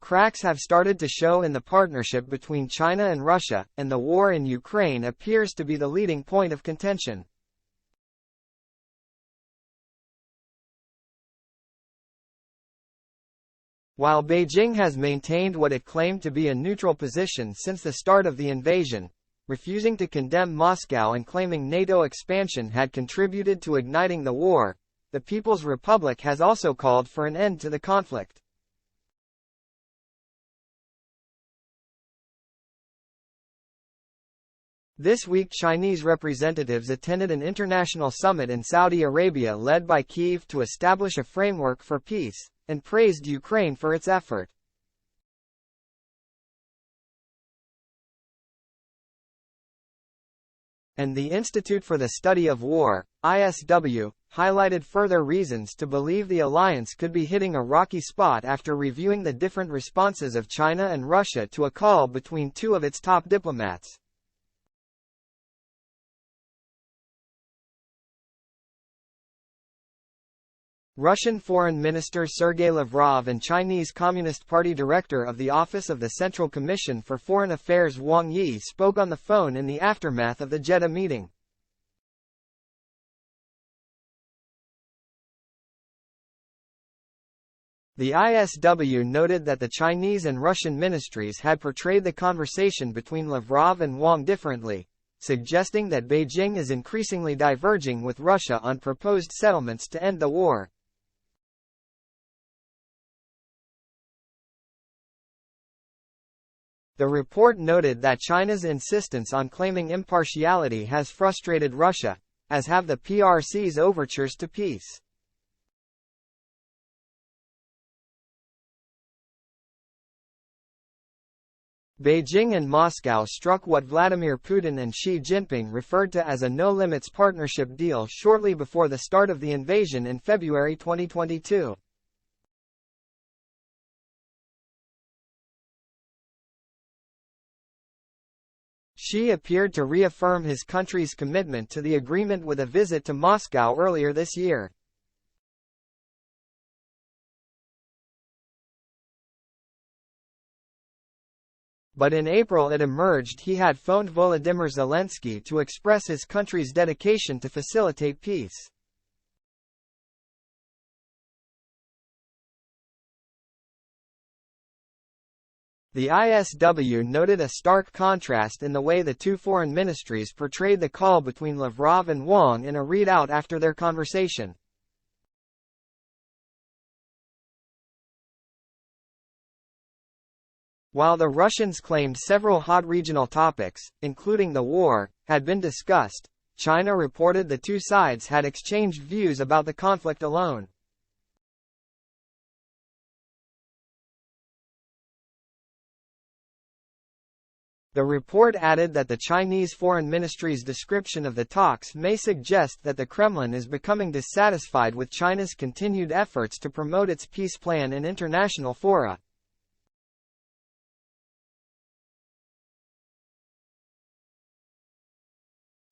Cracks have started to show in the partnership between China and Russia, and the war in Ukraine appears to be the leading point of contention. While Beijing has maintained what it claimed to be a neutral position since the start of the invasion, refusing to condemn Moscow and claiming NATO expansion had contributed to igniting the war, the People's Republic has also called for an end to the conflict. This week Chinese representatives attended an international summit in Saudi Arabia led by Kyiv to establish a framework for peace, and praised Ukraine for its effort. And the Institute for the Study of War, ISW, highlighted further reasons to believe the alliance could be hitting a rocky spot after reviewing the different responses of China and Russia to a call between two of its top diplomats. Russian Foreign Minister Sergei Lavrov and Chinese Communist Party Director of the Office of the Central Commission for Foreign Affairs Wang Yi spoke on the phone in the aftermath of the Jeddah meeting. The ISW noted that the Chinese and Russian ministries had portrayed the conversation between Lavrov and Wang differently, suggesting that Beijing is increasingly diverging with Russia on proposed settlements to end the war. The report noted that China's insistence on claiming impartiality has frustrated Russia, as have the PRC's overtures to peace. Beijing and Moscow struck what Vladimir Putin and Xi Jinping referred to as a no-limits partnership deal shortly before the start of the invasion in February 2022. Xi appeared to reaffirm his country's commitment to the agreement with a visit to Moscow earlier this year. But in April it emerged he had phoned Volodymyr Zelensky to express his country's dedication to facilitate peace. The ISW noted a stark contrast in the way the two foreign ministries portrayed the call between Lavrov and Wang in a readout after their conversation. While the Russians claimed several hot regional topics, including the war, had been discussed, China reported the two sides had exchanged views about the conflict alone. The report added that the Chinese Foreign Ministry's description of the talks may suggest that the Kremlin is becoming dissatisfied with China's continued efforts to promote its peace plan in international fora.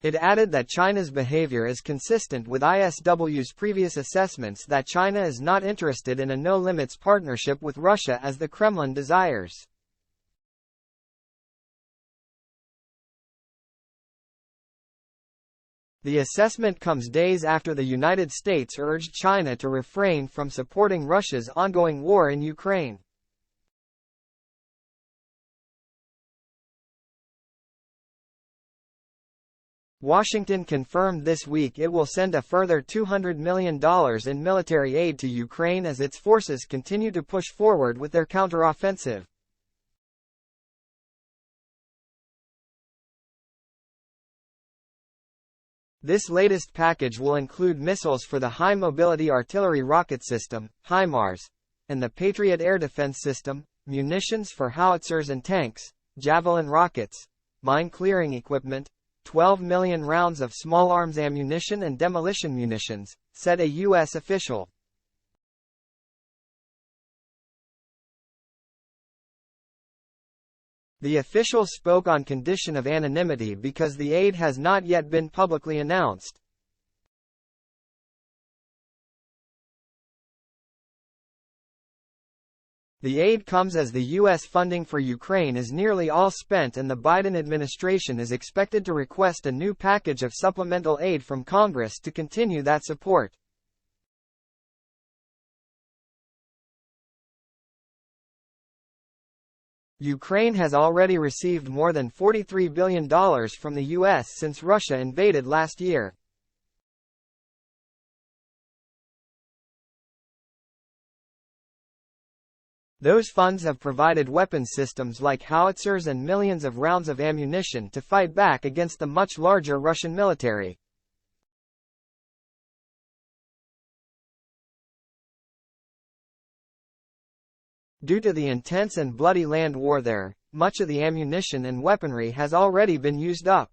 It added that China's behavior is consistent with ISW's previous assessments that China is not interested in a no-limits partnership with Russia as the Kremlin desires. The assessment comes days after the United States urged China to refrain from supporting Russia's ongoing war in Ukraine. Washington confirmed this week it will send a further $200 million in military aid to Ukraine as its forces continue to push forward with their counteroffensive. This latest package will include missiles for the High Mobility Artillery Rocket System, HIMARS, and the Patriot Air Defense System, munitions for howitzers and tanks, Javelin rockets, mine-clearing equipment, 12 million rounds of small arms ammunition and demolition munitions, said a U.S. official. The official spoke on condition of anonymity because the aid has not yet been publicly announced. The aid comes as the U.S. funding for Ukraine is nearly all spent, and the Biden administration is expected to request a new package of supplemental aid from Congress to continue that support. Ukraine has already received more than $43 billion from the U.S. since Russia invaded last year. Those funds have provided weapons systems like howitzers and millions of rounds of ammunition to fight back against the much larger Russian military. Due to the intense and bloody land war there, much of the ammunition and weaponry has already been used up.